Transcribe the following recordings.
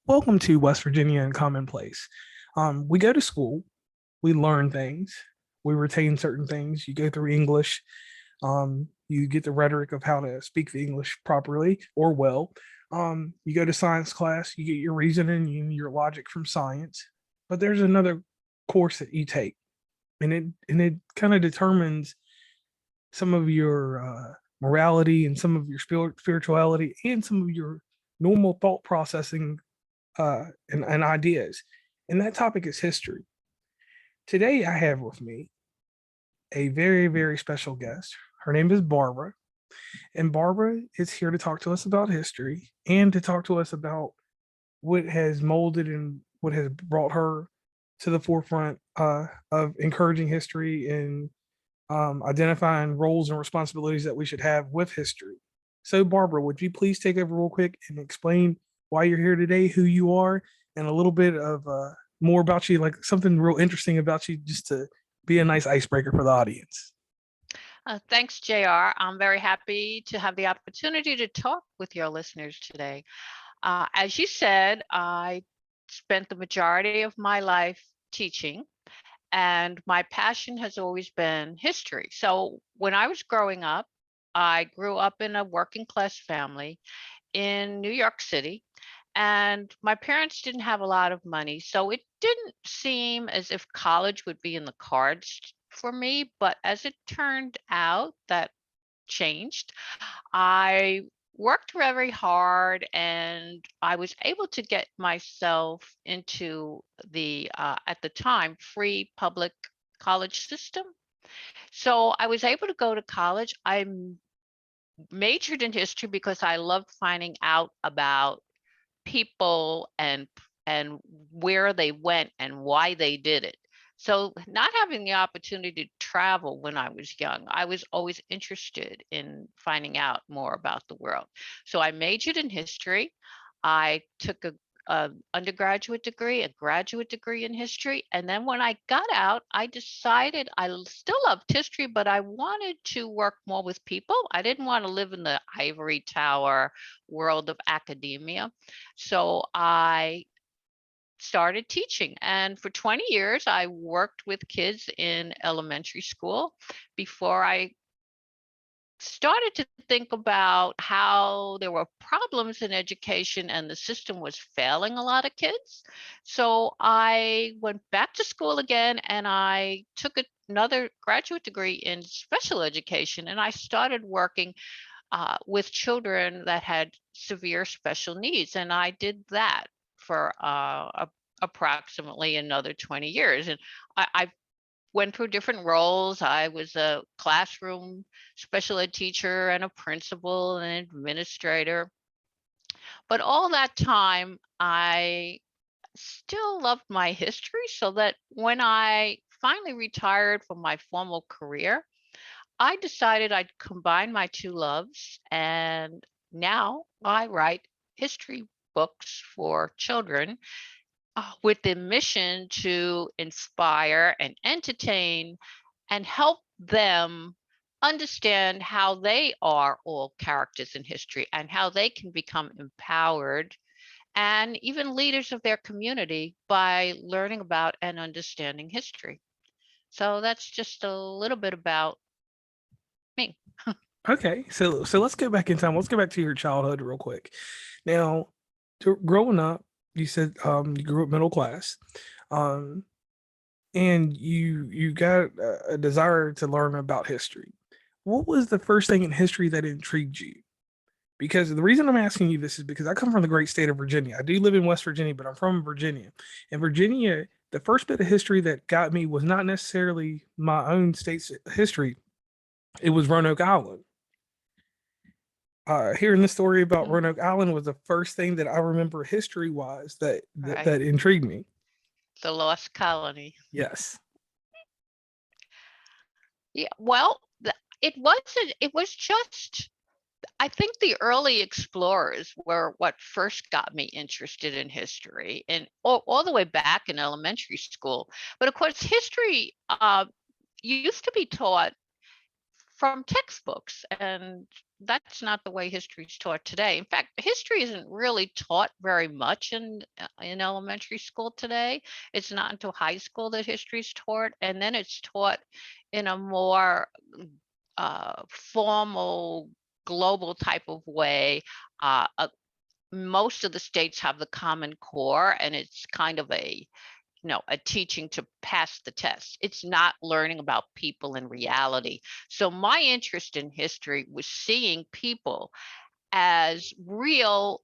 Welcome to West Virginia and Commonplace. We go to school, we learn things, we retain certain things. You go through English, you get the rhetoric of how to speak the English properly or well. You go to science class, you get your reasoning and your logic from science. But there's another course that you take, and it kind of determines some of your morality and some of your spirituality and some of your normal thought processing and ideas. And that topic is history. Today, I have with me a very, very special guest. Her name is Barbara. And Barbara is here to talk to us about history and to talk to us about what has molded and what has brought her to the forefront of encouraging history and identifying roles and responsibilities that we should have with history. So, Barbara, would you please take over real quick and explain why you're here today, who you are, and a little bit of more about you, like something real interesting about you, just to be a nice icebreaker for the audience? Thanks, JR. I'm very happy to have the opportunity to talk with your listeners today. As you said, I spent the majority of my life teaching, and my passion has always been history. So when I was growing up, I grew up in a working class family in New York City, and my parents didn't have a lot of money. So it didn't seem as if college would be in the cards for me. But as it turned out, that changed. I worked very hard and I was able to get myself into the, at the time, free public college system. So I was able to go to college. Majored in history because I loved finding out about people and where they went and why they did it. So not having the opportunity to travel when I was young, I was always interested in finding out more about the world. So I majored in history. I took a undergraduate degree, a graduate degree in history, and then when I got out, I decided still loved history, but I wanted to work more with people. I didn't want to live in the ivory tower world of academia. So I started teaching. And for 20 years, I worked with kids in elementary school before I started to think about how there were problems in education and the system was failing a lot of kids. So I went back to school again and I took another graduate degree in special education and I started working with children that had severe special needs. And I did that for approximately another 20 years. And I went through different roles. I was a classroom special ed teacher and a principal and an administrator. But all that time, I still loved my history so that when I finally retired from my formal career, I decided I'd combine my two loves, and now I write history books for children with the mission to inspire and entertain and help them understand how they are all characters in history and how they can become empowered and even leaders of their community by learning about and understanding history. So that's just a little bit about me. Okay, so let's go back in time. Let's go back to your childhood real quick. Now, growing up, you said you grew up middle class, um, and you got a desire to learn about history. What was the first thing in history that intrigued you? Because the reason I'm asking you this is because I come from the great state of Virginia. I do live in West Virginia, but I'm from Virginia. And Virginia, the first bit of history that got me was not necessarily my own state's history. It was Roanoke Island. Hearing the story about Mhm. Roanoke Island was the first thing that I remember history wise Right. that intrigued me. The lost colony. Yes. Yeah. Well, it was just, I think the early explorers were what first got me interested in history and all the way back in elementary school. But of course, history used to be taught from textbooks, and that's not the way history is taught today. In fact, history isn't really taught very much in elementary school today. It's not until high school that history is taught, and then it's taught in a more formal, global type of way. Most of the states have the Common Core, and it's kind of a teaching to pass the test. It's not learning about people in reality. So my interest in history was seeing people as real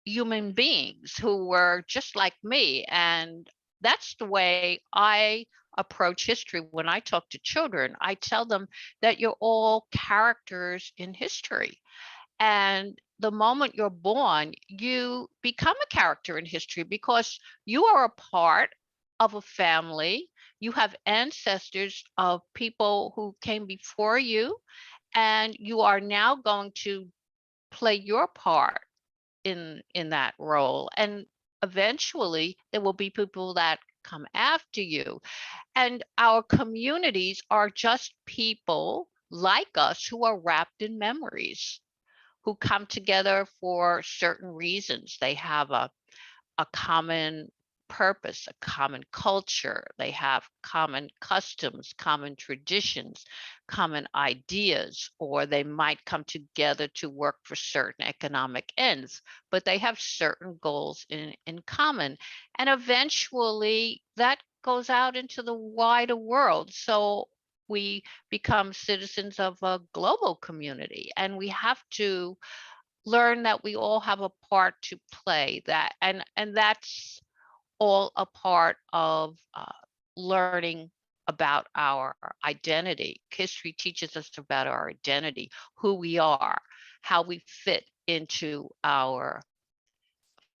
human beings who were just like me. And that's the way I approach history when I talk to children. I tell them that you're all characters in history. And the moment you're born, you become a character in history because you are a part of a family. You have ancestors of people who came before you, and you are now going to play your part in that role. And eventually, there will be people that come after you. And our communities are just people like us who are wrapped in memories, who come together for certain reasons. They have a common purpose, a common culture. They have common customs, common traditions, common ideas, or they might come together to work for certain economic ends, but they have certain goals in common. And eventually that goes out into the wider world. So we become citizens of a global community, and we have to learn that we all have a part to play, that and that's all a part of learning about our identity. History teaches us about our identity, who we are, how we fit into our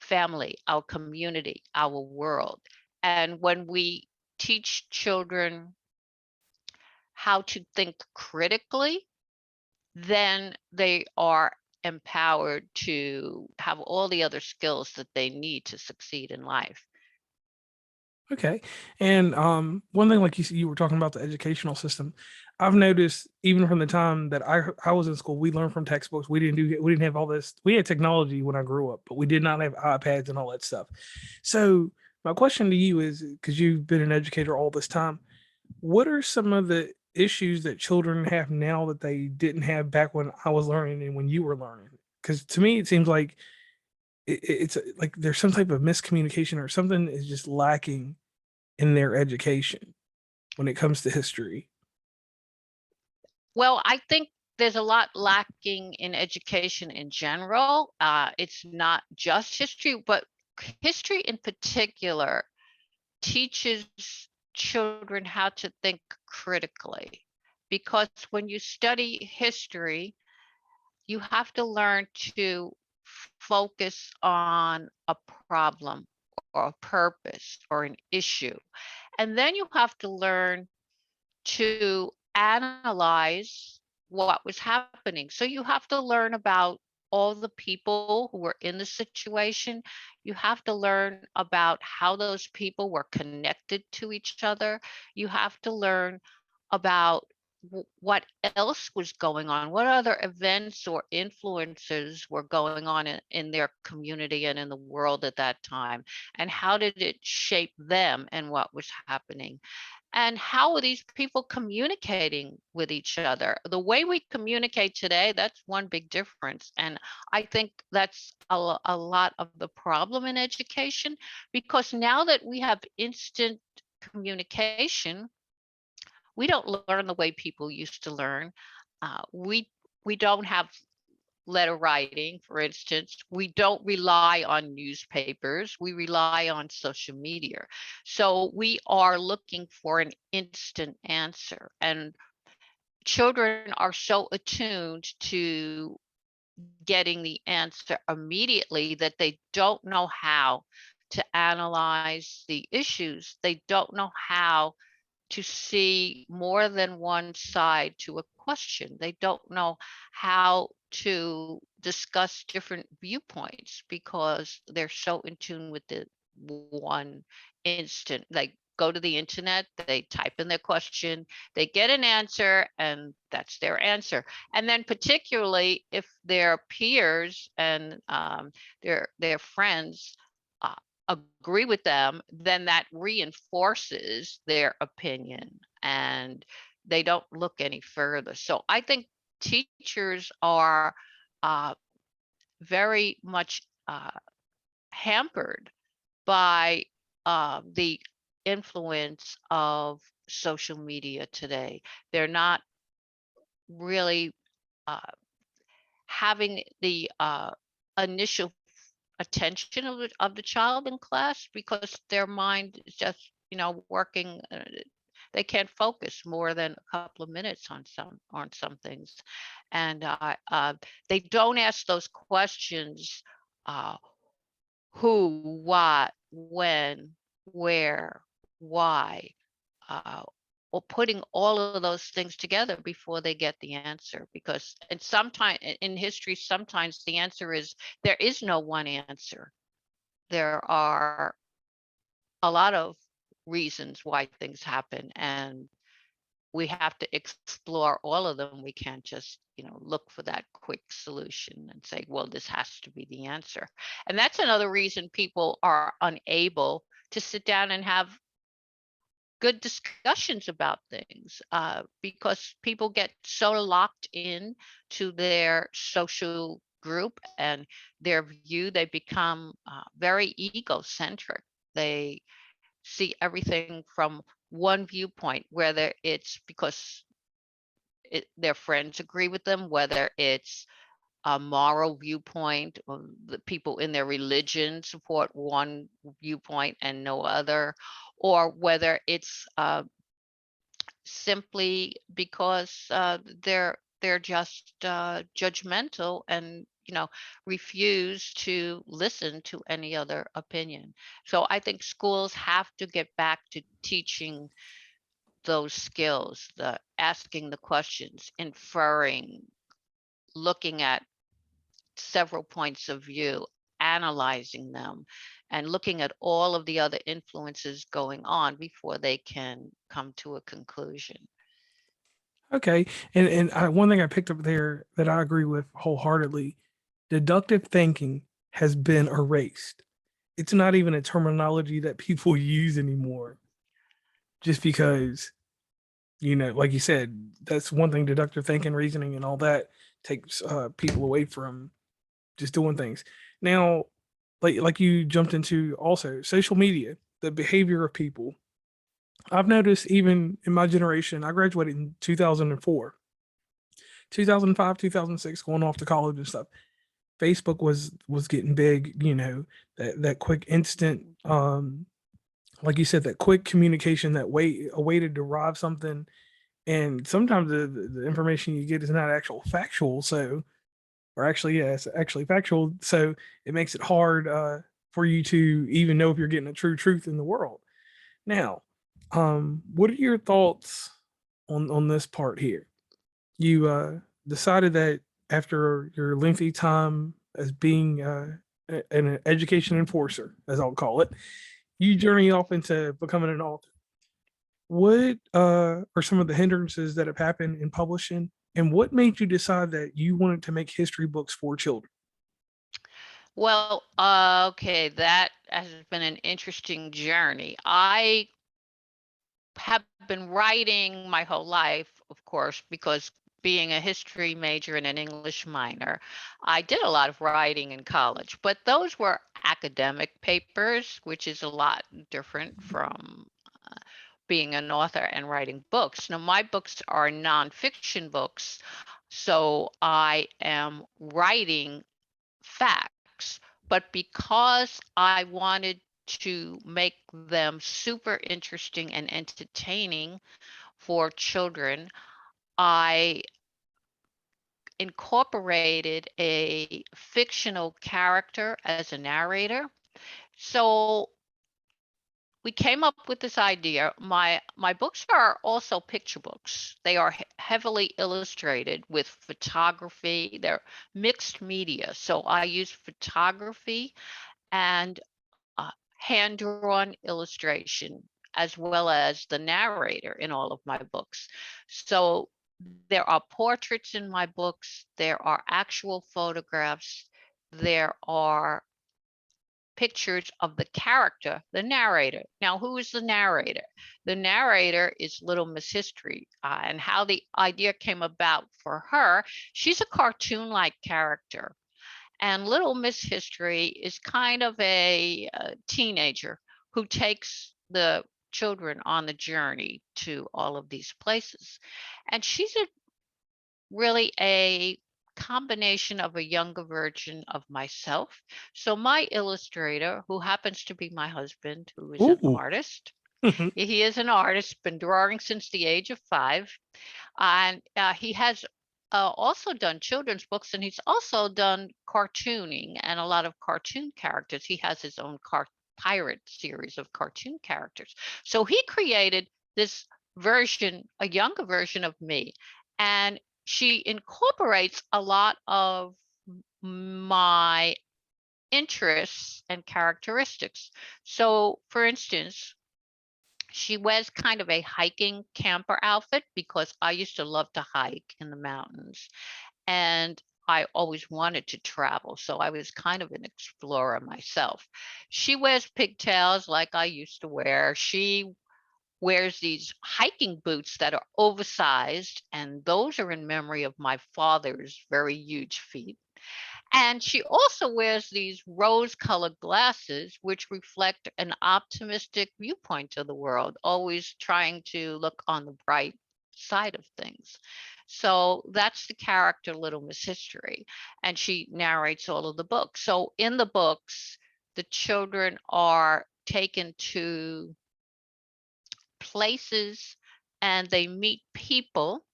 family, our community, our world. And when we teach children how to think critically, then they are empowered to have all the other skills that they need to succeed in life. Okay. And one thing, like you said, you were talking about the educational system. I've noticed even from the time that I was in school, we learned from textbooks. We didn't have all this. We had technology when I grew up, but we did not have iPads and all that stuff. So my question to you is, because you've been an educator all this time, what are some of the issues that children have now that they didn't have back when I was learning and when you were learning? Because to me, it seems like it's like there's some type of miscommunication or something is just lacking in their education when it comes to history. Well, I think there's a lot lacking in education in general. It's not just history, but history in particular teaches children how to think critically. Because when you study history, you have to learn to focus on a problem or a purpose or an issue. And then you have to learn to analyze what was happening. So you have to learn about all the people who were in the situation. You have to learn about how those people were connected to each other. You have to learn about what else was going on, what other events or influences were going on in their community and in the world at that time, and how did it shape them and what was happening. And how are these people communicating with each other? The way we communicate today, that's one big difference. And I think that's a lot of the problem in education, because now that we have instant communication, we don't learn the way people used to learn. We don't have letter writing, for instance. We don't rely on newspapers. We rely on social media. So we are looking for an instant answer. And children are so attuned to getting the answer immediately that they don't know how to analyze the issues. They don't know how to see more than one side to a question. They don't know how to discuss different viewpoints because they're so in tune with the one instant, like go to the internet, they type in their question, they get an answer, and that's their answer. And then particularly if their peers and their friends uh, agree with them, then that reinforces their opinion and they don't look any further. So I think teachers are uh, very much hampered by the influence of social media today. They're not really uh, having the initial attention of the child in class because their mind is just, working. They can't focus more than a couple of minutes on some things, and they don't ask those questions. Uh, who, what, when, where, why, uh, or putting all of those things together before they get the answer. Because, and sometimes in history, sometimes the answer is there is no one answer. There are a lot of reasons why things happen, and we have to explore all of them. We can't just, look for that quick solution and say, well, this has to be the answer. And that's another reason people are unable to sit down and have good discussions about things, because people get so locked in to their social group and their view. They become very egocentric. They see everything from one viewpoint, whether it's because their friends agree with them, whether it's a moral viewpoint, or the people in their religion support one viewpoint and no other, or whether it's simply because they're just judgmental and refuse to listen to any other opinion. So I think schools have to get back to teaching those skills, the asking the questions, inferring, looking at several points of view, analyzing them, and looking at all of the other influences going on before they can come to a conclusion. Okay, and one thing I picked up there that I agree with wholeheartedly: deductive thinking has been erased. It's not even a terminology that people use anymore, just because, like you said, that's one thing. Deductive thinking, reasoning, and all that takes people away from just doing things. Now, like you jumped into also social media, the behavior of people. I've noticed even in my generation, I graduated in 2004, 2005, 2006, going off to college and stuff. Facebook was getting big, that quick instant, like you said, that quick communication, that a way to derive something. And sometimes the information you get is not actual factual. So, or actually, yeah, it's actually factual. So it makes it hard for you to even know if you're getting a true truth in the world. Now, what are your thoughts on this part here? You decided that after your lengthy time as being an education enforcer, as I'll call it, you journey off into becoming an author. What are some of the hindrances that have happened in publishing, and what made you decide that you wanted to make history books for children? Well, okay, that has been an interesting journey. I have been writing my whole life, of course, because being a history major and an English minor, I did a lot of writing in college, but those were academic papers, which is a lot different from being an author and writing books. Now, my books are nonfiction books, so I am writing facts, but because I wanted to make them super interesting and entertaining for children, I incorporated a fictional character as a narrator. So we came up with this idea. My books are also picture books. They are heavily illustrated with photography. They're mixed media. So I use photography and hand-drawn illustration as well as the narrator in all of my books. So there are portraits in my books, there are actual photographs, there are pictures of the character, the narrator. Now, who is the narrator? The narrator is Little Miss History, and how the idea came about for her. She's a cartoon-like character, and Little Miss History is kind of a teenager who takes the children on the journey to all of these places. And she's really a combination of a younger version of myself. So my illustrator, who happens to be my husband, who is an Ooh. artist, Mhm. he is an artist, been drawing since the age of 5. And he has also done children's books, and he's also done cartooning and a lot of cartoon characters. He has his own pirate series of cartoon characters. So he created this version, a younger version of me. And she incorporates a lot of my interests and characteristics. So, for instance, she wears kind of a hiking camper outfit because I used to love to hike in the mountains, and I always wanted to travel. So I was kind of an explorer myself. She wears pigtails like I used to wear. She wears these hiking boots that are oversized, and those are in memory of my father's very huge feet. And she also wears these rose-colored glasses, which reflect an optimistic viewpoint of the world, always trying to look on the bright side of things. So that's the character Little Miss History, and she narrates all of the books. So in the books, the children are taken to places and they meet people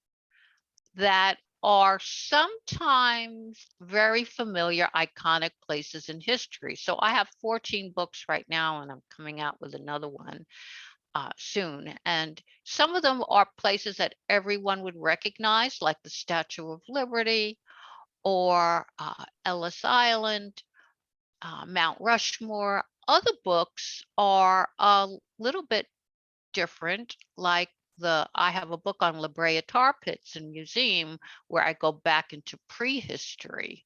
that are sometimes very familiar, iconic places in history. So I have 14 books right now, and I'm coming out with another one soon. And some of them are places that everyone would recognize, like the Statue of Liberty or Ellis Island, Mount Rushmore. Other books are a little bit different, like I have a book on La Brea tar pits and museum where I go back into prehistory,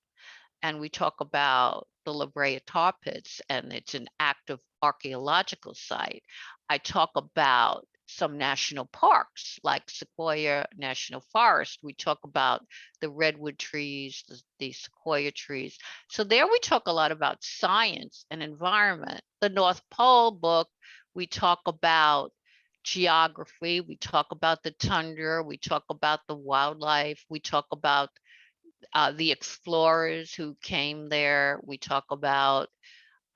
and we talk about the La Brea tar pits, and it's an active archaeological site. I talk about some national parks like Sequoia National Forest. We talk about the redwood trees, the sequoia trees. So there we talk a lot about science and environment. The North Pole book, we talk about geography, we talk about the tundra, we talk about the wildlife, we talk about the explorers who came there. We talk about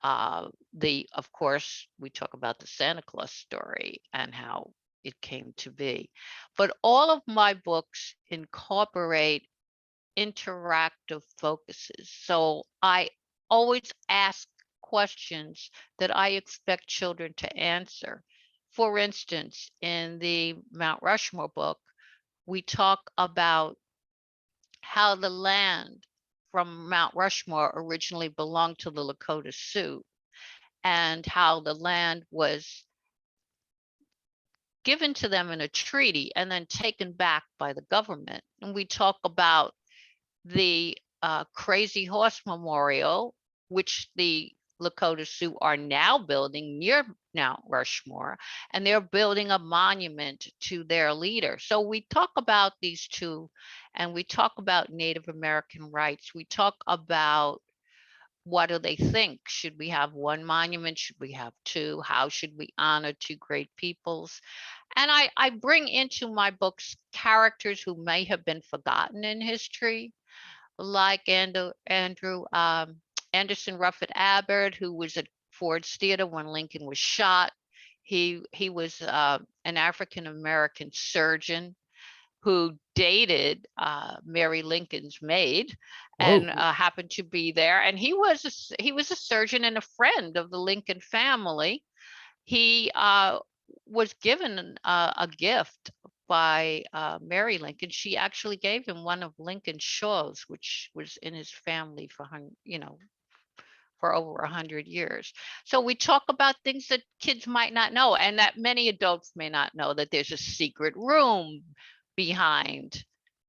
of course, we talk about the Santa Claus story and how it came to be. But all of my books incorporate interactive focuses. So I always ask questions that I expect children to answer. For instance, in the Mount Rushmore book, we talk about how the land from Mount Rushmore originally belonged to the Lakota Sioux, and how the land was given to them in a treaty and then taken back by the government. And we talk about the Crazy Horse Memorial, which the Lakota Sioux are now building near Mount Rushmore, and they're building a monument to their leader. So we talk about these two, and we talk about Native American rights. We talk about what do they think? Should we have one monument? Should we have two? How should we honor two great peoples? And I bring into my books characters who may have been forgotten in history, like Andrew Anderson Ruffett Abbott, who was at Ford's Theater when Lincoln was shot. He was an African American surgeon who dated Mary Lincoln's maid, and Whoa. happened to be there. And he was a surgeon and a friend of the Lincoln family. He was given a gift by Mary Lincoln. She actually gave him one of Lincoln's shawls, which was in his family for for over 100 years. So we talk about things that kids might not know, and that many adults may not know, that there's a secret room behind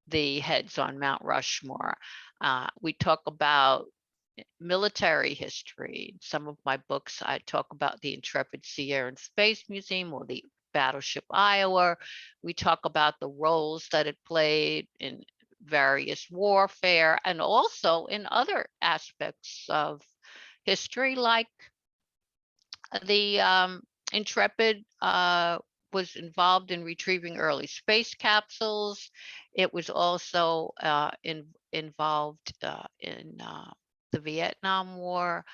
the heads on Mount Rushmore. We talk about military history. Some of my books, I talk about the Intrepid Sea, Air, and Space Museum, or the Battleship Iowa. We talk about the roles that it played in various warfare, and also in other aspects of history, like the Intrepid was involved in retrieving early space capsules. It was also involved in the Vietnam War.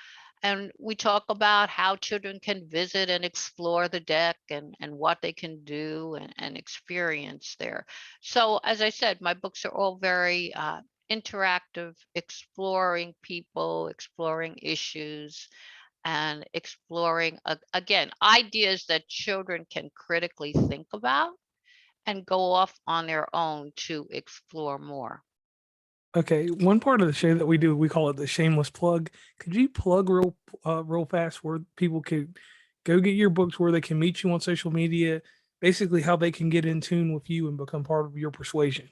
And we talk about how children can visit and explore the deck, and what they can do and experience there. So as I said, my books are all very interactive, exploring people, exploring issues, and exploring, again, ideas that children can critically think about and go off on their own to explore more. Okay, one part of the show that we do, we call it the shameless plug. Could you plug real fast where people could go get your books, where they can meet you on social media, basically how they can get in tune with you and become part of your persuasion?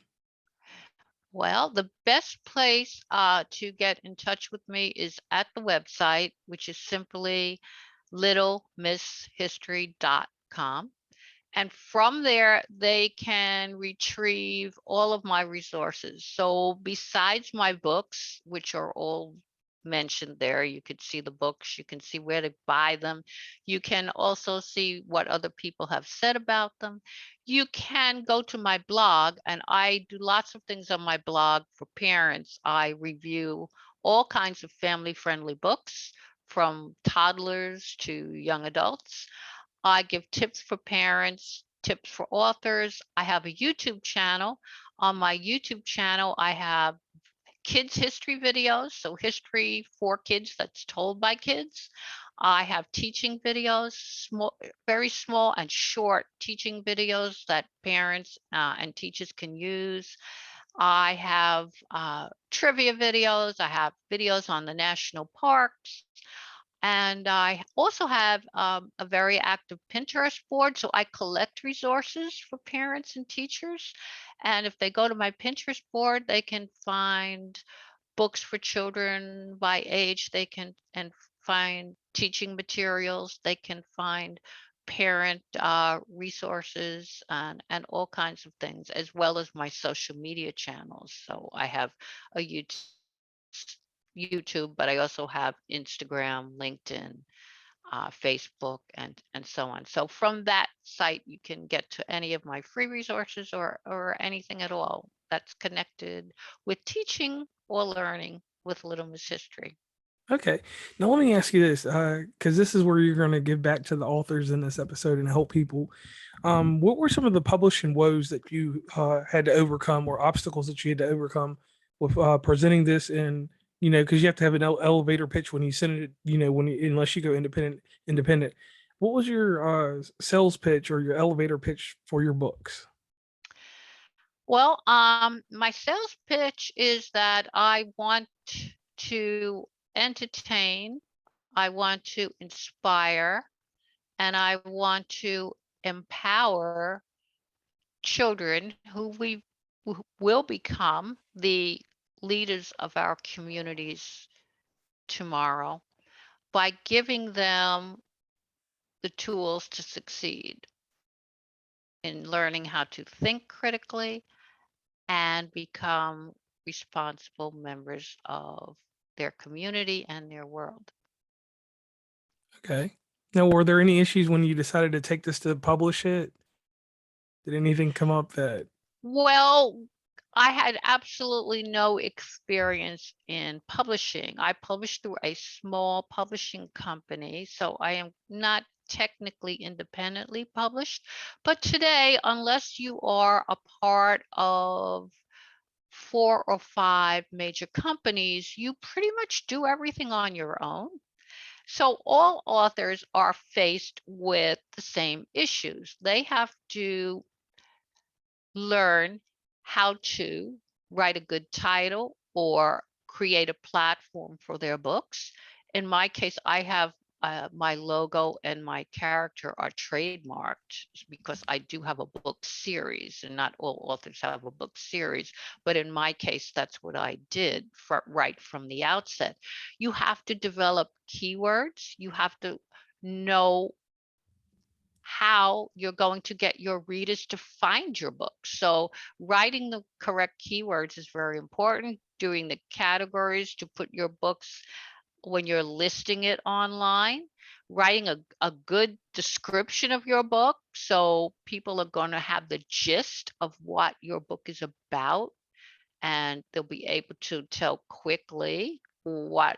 Well, the best place to get in touch with me is at the website, which is simply littlemisshistory.com. And from there, they can retrieve all of my resources. So besides my books, which are all mentioned there, you could see the books, you can see where to buy them. You can also see what other people have said about them. You can go to my blog, and I do lots of things on my blog for parents. I review all kinds of family-friendly books, from toddlers to young adults. I give tips for parents, tips for authors. I have a YouTube channel. On my YouTube channel, I have kids history videos, so history for kids that's told by kids. I have teaching videos, small, very small and short teaching videos that parents and teachers can use. I have trivia videos. I have videos on the national parks. And I also have a very active Pinterest board. So I collect resources for parents and teachers. And if they go to my Pinterest board, they can find books for children by age. They can find teaching materials. They can find parent resources, and all kinds of things, as well as my social media channels. So I have a YouTube, but I also have Instagram, LinkedIn, Facebook, and so on. So from that site, you can get to any of my free resources, or anything at all that's connected with teaching or learning with Little Miss History. Okay. Now let me ask you this, because this is where you're going to give back to the authors in this episode and help people. What were some of the publishing woes that you had to overcome, or obstacles that you had to overcome with presenting this in, because you have to have an elevator pitch when you send it, unless you go independent. What was your sales pitch or your elevator pitch for your books? Well, my sales pitch is that I want to entertain, I want to inspire, and I want to empower children who will become the leaders of our communities tomorrow, by giving them the tools to succeed in learning how to think critically and become responsible members of their community and their world. Okay. Now, were there any issues when you decided to take this to publish it? Did anything come up that? Well, I had absolutely no experience in publishing. I published through a small publishing company, so I am not technically independently published. But today, unless you are a part of 4 or 5 major companies, you pretty much do everything on your own. So all authors are faced with the same issues. They have to learn how to write a good title or create a platform for their books. in my case, I have my logo and my character are trademarked because I do have a book series, and not all authors have a book series. But in my case, that's what I did right from the outset. You have to develop keywords. You have to know how you're going to get your readers to find your book. So writing the correct keywords is very important. Doing the categories to put your books when you're listing it online, writing a good description of your book so people are going to have the gist of what your book is about, and they'll be able to tell quickly what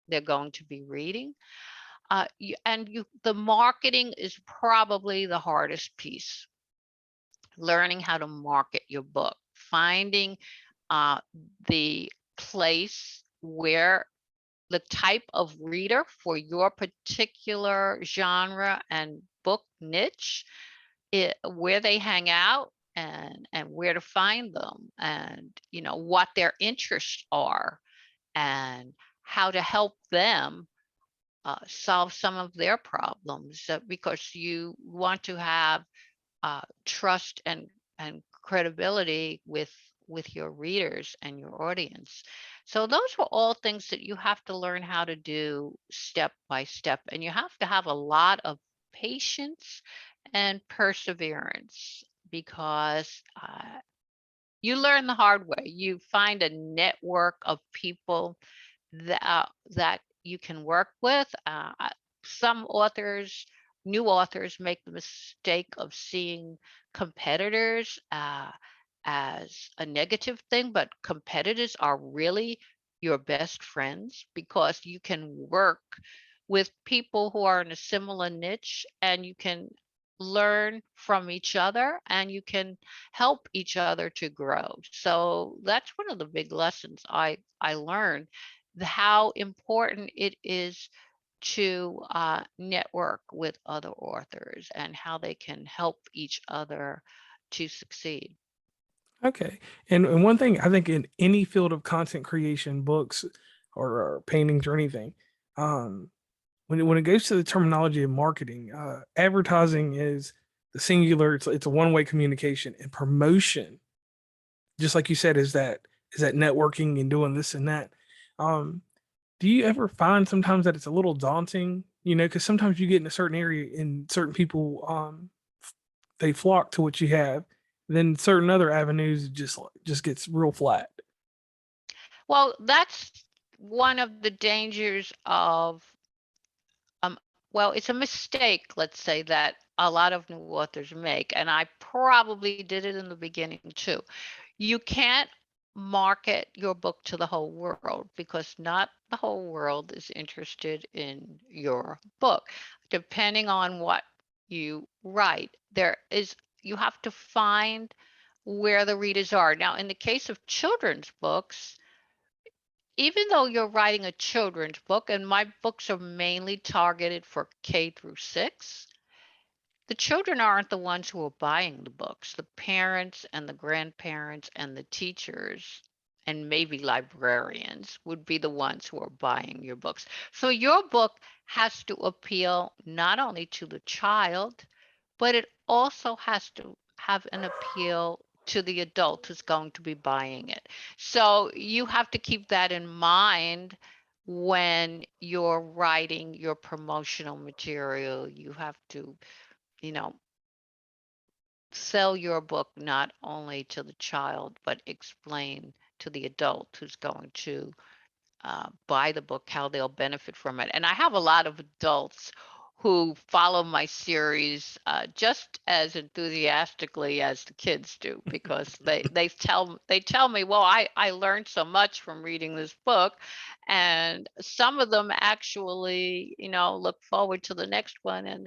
they're going to be reading. The marketing is probably the hardest piece. Learning how to market your book, finding the place where the type of reader for your particular genre and book niche, where they hang out, and where to find them, and what their interests are, and how to help them solve some of their problems, because you want to have trust and credibility with your readers and your audience. So those were all things that you have to learn how to do step by step, and you have to have a lot of patience and perseverance, because you learn the hard way. You find a network of people that you can work with. Some authors, new authors, make the mistake of seeing competitors as a negative thing, but competitors are really your best friends, because you can work with people who are in a similar niche, and you can learn from each other, and you can help each other to grow. So that's one of the big lessons I learned, how important it is to network with other authors, and how they can help each other to succeed. Okay. And one thing I think in any field of content creation, books or paintings or anything, um, when it goes to the terminology of marketing, advertising is the singular. It's a one-way communication, and promotion, just like you said, is that networking and doing this and that. Um, do you ever find sometimes that it's a little daunting? Because sometimes you get in a certain area and certain people they flock to what you have. Then certain other avenues just gets real flat. Well, that's one of the dangers of, um, well, it's a mistake, let's say, that a lot of new authors make, and I probably did it in the beginning too. You can't market your book to the whole world, because not the whole world is interested in your book. Depending on what you write, you have to find where the readers are. Now, in the case of children's books, even though you're writing a children's book, and my books are mainly targeted for K through 6, the children aren't the ones who are buying the books. The parents and the grandparents and the teachers and maybe librarians would be the ones who are buying your books. So your book has to appeal not only to the child, but it also has to have an appeal to the adult who's going to be buying it. So you have to keep that in mind when you're writing your promotional material. You have to, you know, sell your book not only to the child, but explain to the adult who's going to buy the book how they'll benefit from it. And I have a lot of adults who follow my series just as enthusiastically as the kids do, because they tell me, well, I learned so much from reading this book, and some of them actually look forward to the next one, and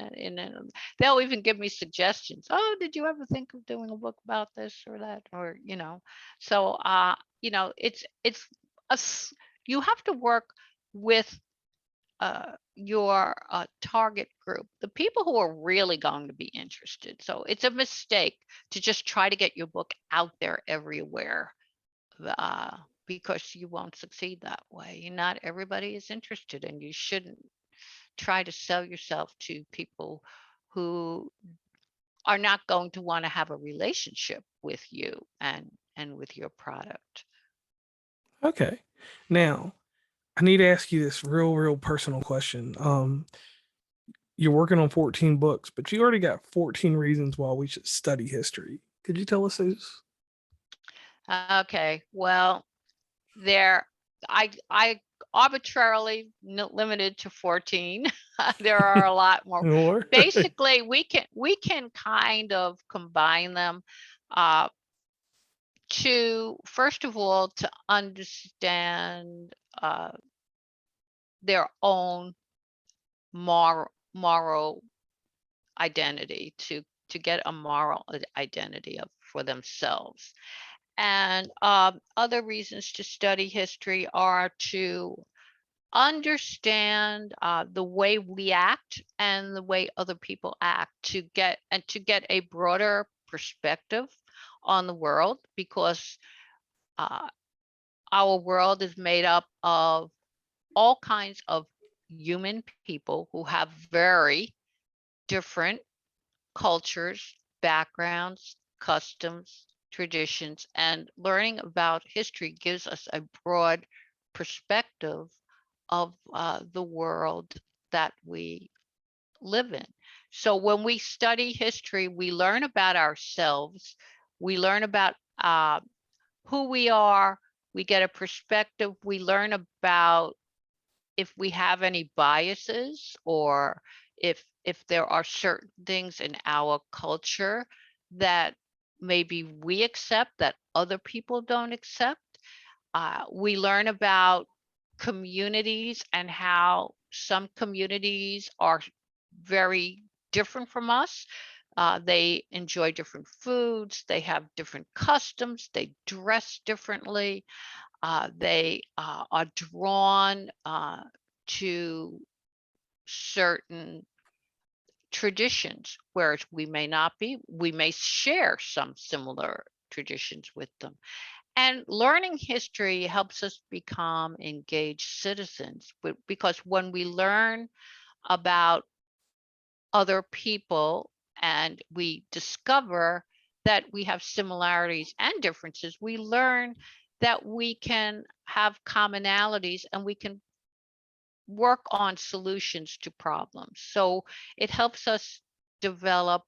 they'll even give me suggestions. Oh, did you ever think of doing a book about this or that, or so it's a you have to work with your target group, the people who are really going to be interested. So it's a mistake to just try to get your book out there everywhere, uh, because you won't succeed that way. Not everybody is interested, and you shouldn't try to sell yourself to people who are not going to want to have a relationship with you and with your product. Okay. Now, I need to ask you this real personal question. You're working on 14 books, but you already got 14 reasons why we should study history. Could you tell us those? Okay, well, there I arbitrarily limited to 14. There are a lot more. Or Basically, we can kind of combine them uh, to, first of all, to understand their own moral identity, to get a moral identity for themselves. And other reasons to study history are to understand the way we act and the way other people act, to get a broader perspective on the world, because uh, our world is made up of all kinds of human people who have very different cultures, backgrounds, customs, traditions, and learning about history gives us a broad perspective of the world that we live in. So when we study history, we learn about ourselves, we learn about who we are, we get a perspective, we learn about if we have any biases, or if there are certain things in our culture that maybe we accept that other people don't accept. We learn about communities and how some communities are very different from us. They enjoy different foods, they have different customs, they dress differently, they are drawn to certain traditions, whereas we may not be. We may share some similar traditions with them. And learning history helps us become engaged citizens, because when we learn about other people and we discover that we have similarities and differences, we learn that we can have commonalities and we can work on solutions to problems. So it helps us develop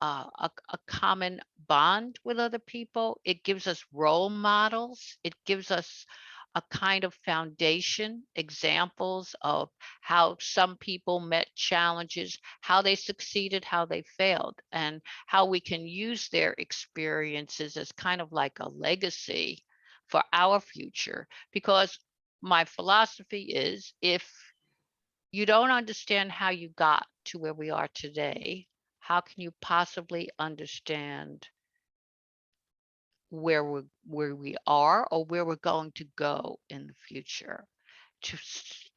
a common bond with other people. It gives us role models. It gives us a kind of foundation, examples of how some people met challenges, how they succeeded, how they failed, and how we can use their experiences as kind of like a legacy for our future. Because my philosophy is, if you don't understand how you got to where we are today, how can you possibly understand where we are or where we're going to go in the future?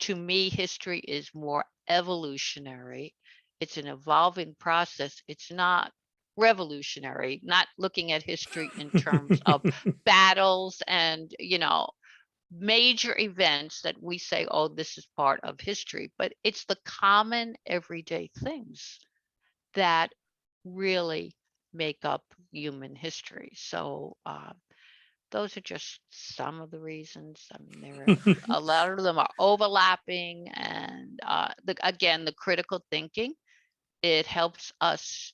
To me, history is more evolutionary. It's an evolving process. It's not revolutionary, not looking at history in terms of battles and, major events that we say, oh, this is part of history, but it's the common everyday things that really make up human history. So those are just some of the reasons. I mean, there are a lot of them are overlapping, and again, the critical thinking, it helps us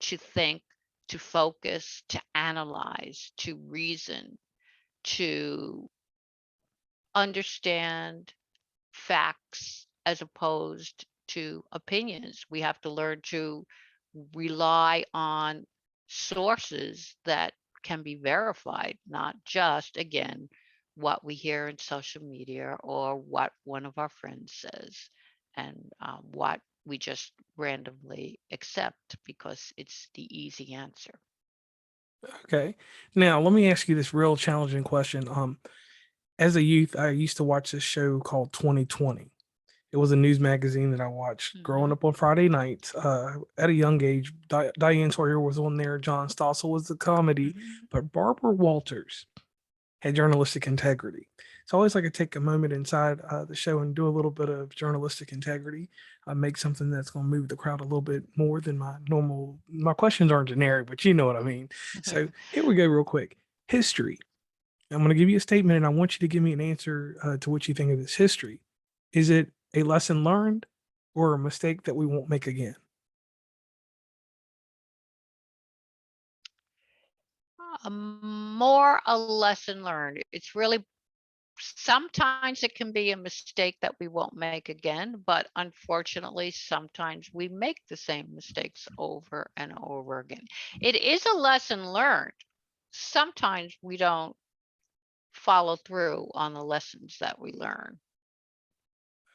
to think, to focus, to analyze, to reason, to understand facts as opposed to opinions. We have to learn to rely on sources that can be verified, not just, again, what we hear in social media or what one of our friends says, and what we just randomly accept because it's the easy answer. Okay. Now, let me ask you this real challenging question. As a youth, I used to watch this show called 2020. It was a news magazine that I watched growing Mhm. up on Friday nights. At a young age, Diane Sawyer was on there. John Stossel was the comedy, Mhm. but Barbara Walters had journalistic integrity. So I always like to take a moment inside the show and do a little bit of journalistic integrity, make something that's going to move the crowd a little bit more than my normal. My questions aren't generic, but you know what I mean. So here we go, real quick. History. I'm going to give you a statement, and I want you to give me an answer to what you think of this history. Is it a lesson learned or a mistake that we won't make again? More a lesson learned. It's really sometimes it can be a mistake that we won't make again, but unfortunately, sometimes we make the same mistakes over and over again. It is a lesson learned. Sometimes we don't follow through on the lessons that we learn.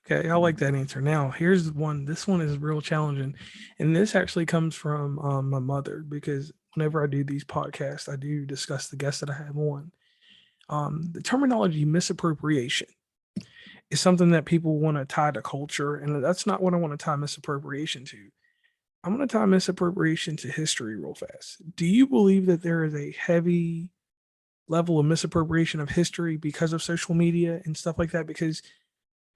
Okay, I like that answer. Now, here's one. This one is real challenging, and this actually comes from my mother because whenever I do these podcasts, I do discuss the guests that I have on. The terminology misappropriation is something that people want to tie to culture, and that's not what I want to tie misappropriation to. I'm going to tie misappropriation to history real fast. Do you believe that there is a heavy level of misappropriation of history because of social media and stuff like that? Because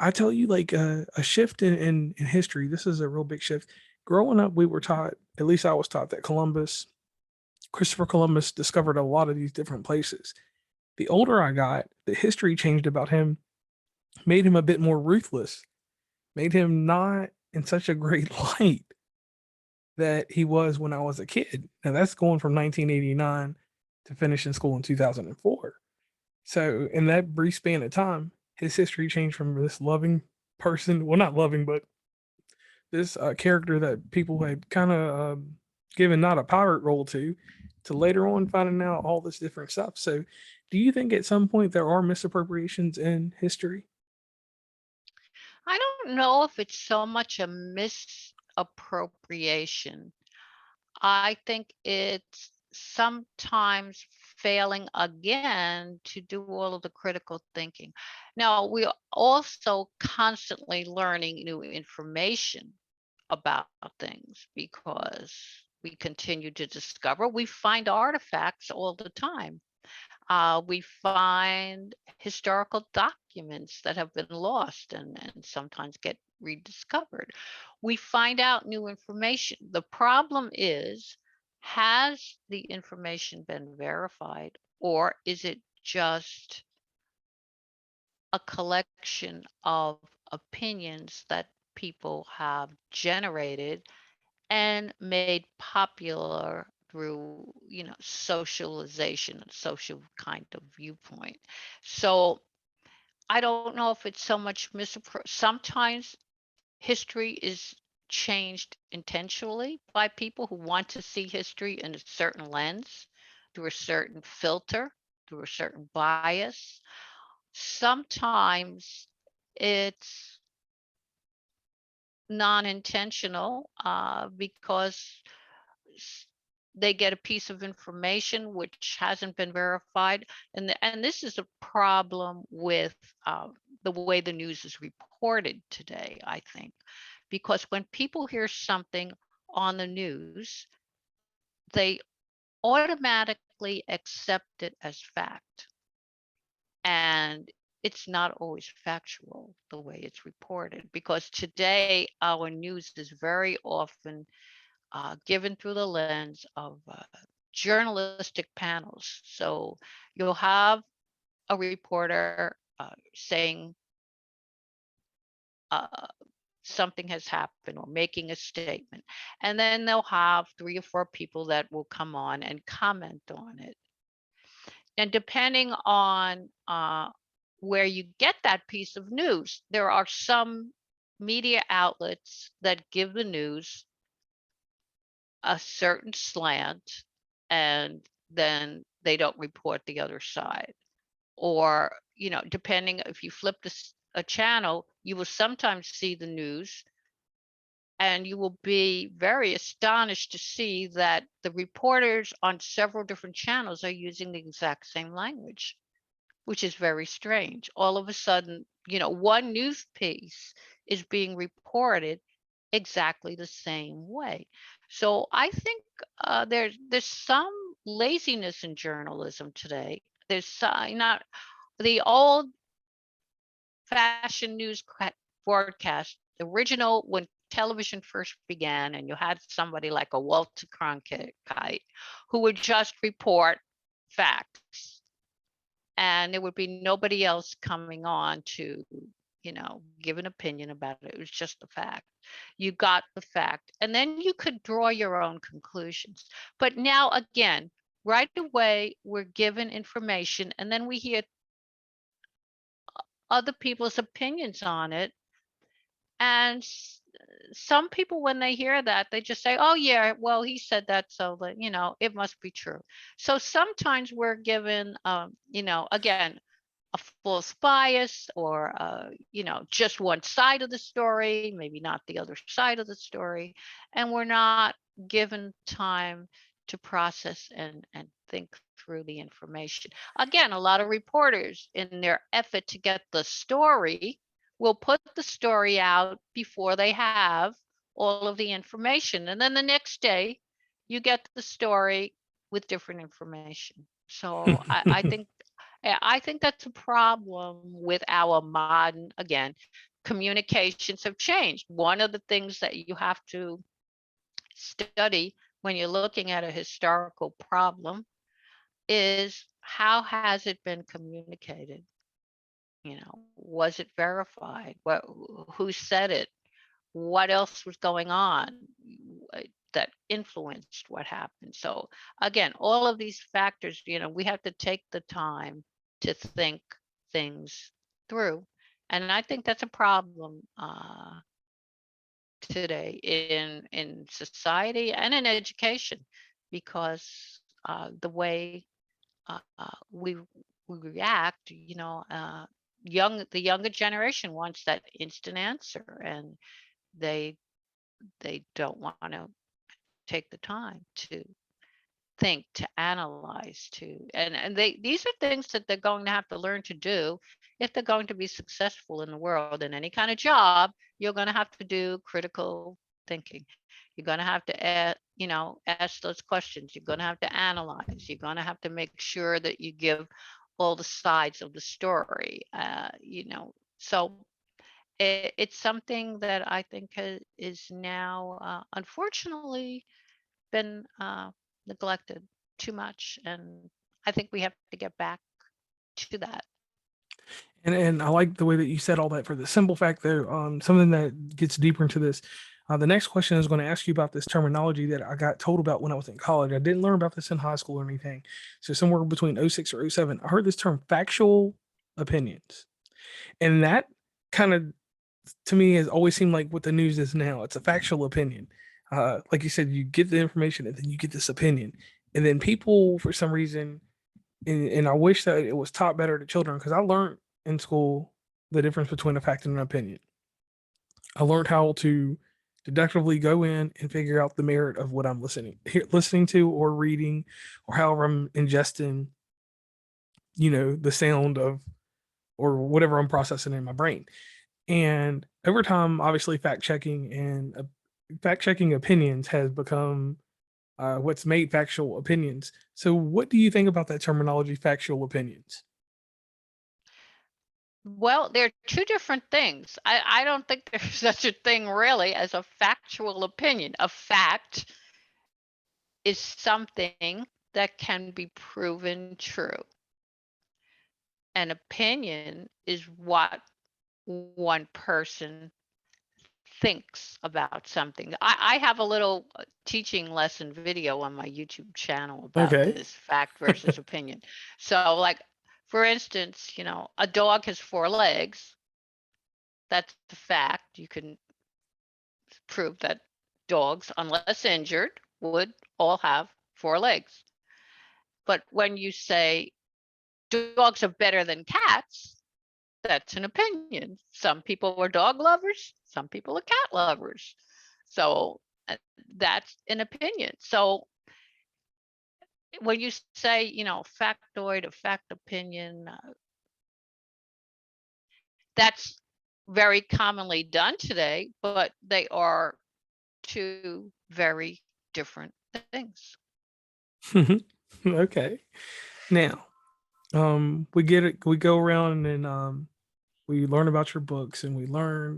I tell you, like a shift in history, this is a real big shift. Growing up, we were taught, at least I was taught, that Christopher Columbus discovered a lot of these different places. The older I got, the history changed about him, made him a bit more ruthless, made him not in such a great light that he was when I was a kid. Now that's going from 1989 to finishing school in 2004. So in that brief span of time, his history changed from this loving person, well, not loving, but this character that people had kind of given not a pirate role to later on finding out all this different stuff. So, do you think at some point there are misappropriations in history? I don't know if it's so much a misappropriation. I think it's sometimes failing again to do all of the critical thinking. Now, we are also constantly learning new information about things because we continue to discover. We find artifacts all the time. We find historical documents that have been lost and sometimes get rediscovered. We find out new information. The problem is, has the information been verified or is it just a collection of opinions that people have generated and made popular through socialization and social kind of viewpoint. So I don't know if it's so much sometimes history is changed intentionally by people who want to see history in a certain lens, through a certain filter, through a certain bias. Sometimes it's non-intentional because s- they get a piece of information which hasn't been verified, and this is a problem with the way the news is reported today, I think, because when people hear something on the news, they automatically accept it as fact, and it's not always factual the way it's reported, because today our news is very often given through the lens of journalistic panels. So you'll have a reporter saying uh, something has happened or making a statement, and then they'll have three or four people that will come on and comment on it. And depending on where you get that piece of news, there are some media outlets that give the news a certain slant and then they don't report the other side. Or, depending if you flip a channel, you will sometimes see the news and you will be very astonished to see that the reporters on several different channels are using the exact same language, which is very strange. All of a sudden, one news piece is being reported exactly the same way. So I think there's some laziness in journalism today. There's not the old fashioned news broadcast, the original when television first began, and you had somebody like a Walter Cronkite who would just report facts, and there would be nobody else coming on to, give an opinion about it. It was just a fact. You got the fact, and then you could draw your own conclusions. But now, again, right away, we're given information, and then we hear other people's opinions on it. And some people, when they hear that, they just say, oh, yeah, well, he said that, so that, it must be true. So sometimes we're given, again, a false bias, or just one side of the story, maybe not the other side of the story, and we're not given time to process and think through the information. Again, a lot of reporters, in their effort to get the story, will put the story out before they have all of the information, and then the next day you get the story with different information. So I think that's a problem with our modern, again, communications have changed. One of the things that you have to study when you're looking at a historical problem is, how has it been communicated? Was it verified? Who said it? What else was going on that influenced what happened? So again, all of these factors, we have to take the time to think things through. And I think that's a problem today in society and in education, because the way we react, the younger generation wants that instant answer, and they don't want to take the time to think, to analyze, and these are things that they're going to have to learn to do if they're going to be successful in the world. In any kind of job, you're going to have to do critical thinking. You're going to have to ask those questions. You're going to have to analyze. You're going to have to make sure that you give all the sides of the story. So it's something that I think is now unfortunately been neglected too much, and I think we have to get back to that. And I like the way that you said all that, for the simple fact that something that gets deeper into this. The next question is going to ask you about this terminology that I got told about when I was in college. I didn't learn about this in high school or anything. So somewhere between 06 or 07, I heard this term factual opinions. And that kind of, to me, has always seemed like what the news is now. It's a factual opinion. Like you said, you get the information and then you get this opinion. And then people, for some reason, and I wish that it was taught better to children, because I learned in school the difference between a fact and an opinion. I learned how to deductively go in and figure out the merit of what I'm listening to or reading, or however I'm ingesting, the sound of, or whatever I'm processing in my brain. And over time, obviously, fact checking opinions has become what's made factual opinions. So, what do you think about that terminology, factual opinions? Well, they're two different things. I don't think there's such a thing really as a factual opinion. A fact is something that can be proven true. An opinion is what one person thinks about something. I have a little teaching lesson video on my YouTube channel about Okay. this fact versus opinion. So, like, for instance, a dog has 4 legs. That's the fact. You can prove that dogs, unless injured, would all have 4 legs. But when you say dogs are better than cats, that's an opinion. Some people are dog lovers, some people are cat lovers. So that's an opinion. So when you say, factoid or fact opinion, that's very commonly done today, but they are two very different things. Okay. Now, We get it. We go around and we learn about your books, and we learn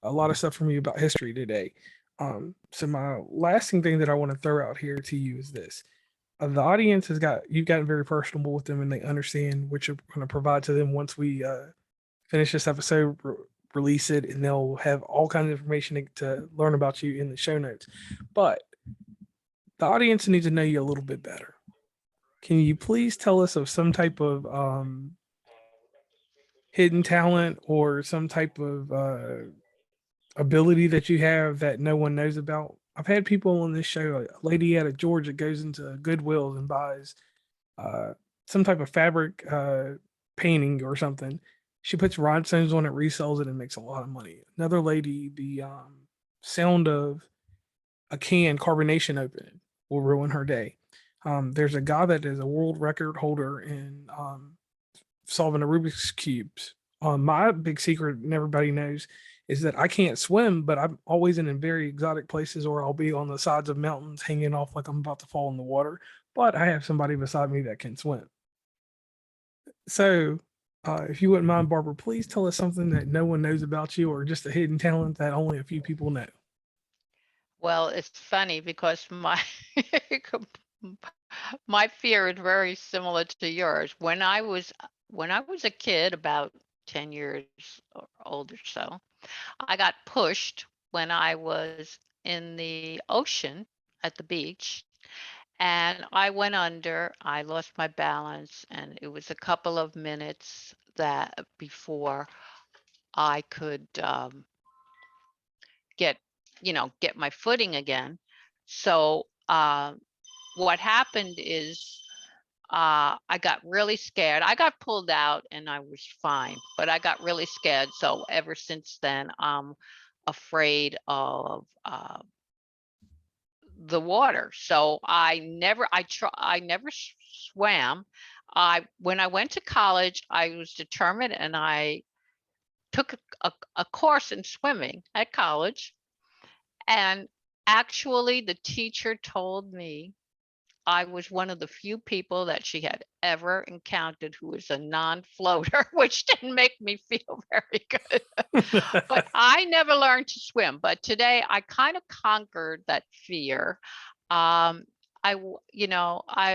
a lot of stuff from you about history today. So my lasting thing that I want to throw out here to you is this: the audience has got you've gotten very personable with them, and they understand what you're going to provide to them once we finish this episode, release it, and they'll have all kinds of information to learn about you in the show notes. But the audience needs to know you a little bit better. Can you please tell us of some type of hidden talent or some type of ability that you have that no one knows about? I've had people on this show, a lady out of Georgia goes into Goodwill and buys uh, some type of fabric painting or something. She puts rhinestones on it, resells it, and makes a lot of money. Another lady, the sound of a can carbonation opening will ruin her day. There's a guy that is a world record holder in solving a Rubik's cubes. My big secret, and everybody knows, is that I can't swim, but I'm always in very exotic places, or I'll be on the sides of mountains hanging off like I'm about to fall in the water. But I have somebody beside me that can swim. So, if you wouldn't mind, Barbara, please tell us something that no one knows about you, or just a hidden talent that only a few people know. Well, it's funny because my my fear is very similar to yours. When I was a kid, about 10 years old or so, I got pushed when I was in the ocean at the beach, and I went under. I lost my balance, and it was a couple of minutes that before I could get, get my footing again. So what happened is I got really scared. I got pulled out and I was fine, but I got really scared. So ever since then, I'm afraid of the water. So I never swam. When I went to college, I was determined, and I took a course in swimming at college. And actually, the teacher told me I was one of the few people that she had ever encountered who was a non-floater, which didn't make me feel very good. But I never learned to swim. But today I kind of conquered that fear. I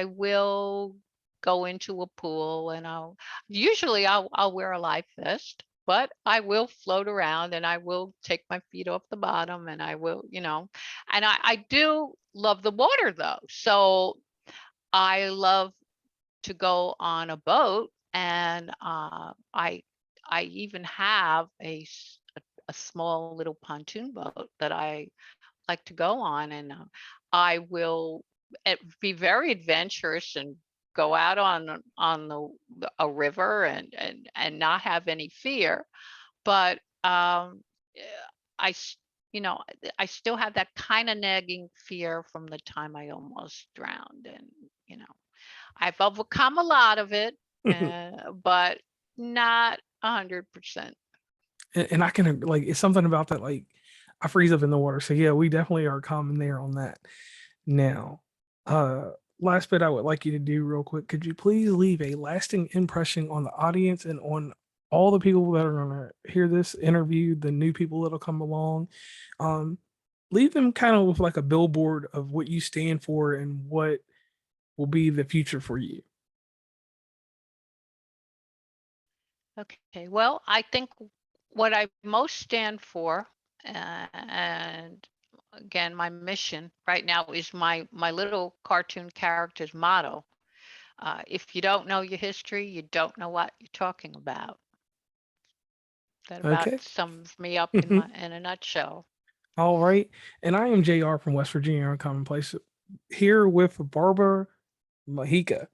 will go into a pool, and I'll wear a life vest, but I will float around, and I will take my feet off the bottom, and I will, and I do love the water though. So I love to go on a boat, and I even have a small little pontoon boat that I like to go on, and I will be very adventurous and go out on a river, and not have any fear. But eh, I s- I still have that kind of nagging fear from the time I almost drowned, and you know I've overcome a lot of it, but not 100%. And I can like it's something about that, like I freeze up in the water. So yeah, we definitely are common there on that. Now, uh last bit I would like you to do real quick. Could you please leave a lasting impression on the audience and on all the people that are gonna hear this interview, the new people that'll come along? Um, leave them kind of with like a billboard of what you stand for and what will be the future for you. Okay, well, I think what I most stand for, and again, my mission right now is my little cartoon character's motto. If you don't know your history, you don't know what you're talking about. That about Okay. sums me up in a nutshell. All right. And I am JR from West Virginia on Commonplace, here with Barbara Mahika,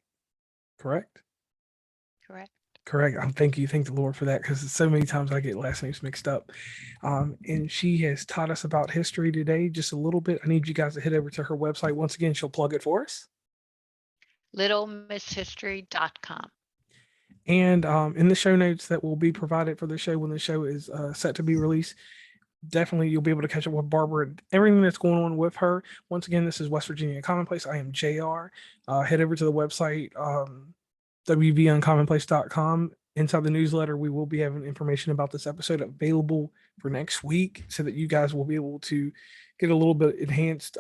correct? Correct. Correct. Thank you. Thank the Lord for that, because so many times I get last names mixed up. And she has taught us about history today just a little bit. I need you guys to head over to her website. Once again, she'll plug it for us. LittleMissHistory.com. And in the show notes that will be provided for the show when the show is set to be released, definitely you'll be able to catch up with Barbara and everything that's going on with her. Once again, this is West Virginia Commonplace. I am JR. Head over to the website. wvuncommonplace.com. Inside the newsletter, we will be having information about this episode available for next week so that you guys will be able to get a little bit enhanced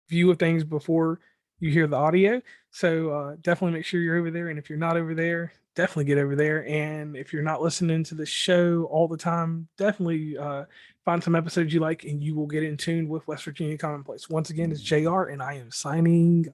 view of things before you hear the audio. So definitely make sure you're over there. And if you're not over there, definitely get over there. And if you're not listening to the show all the time, definitely find some episodes you like and you will get in tune with West Virginia Commonplace. Once again, it's JR and I am signing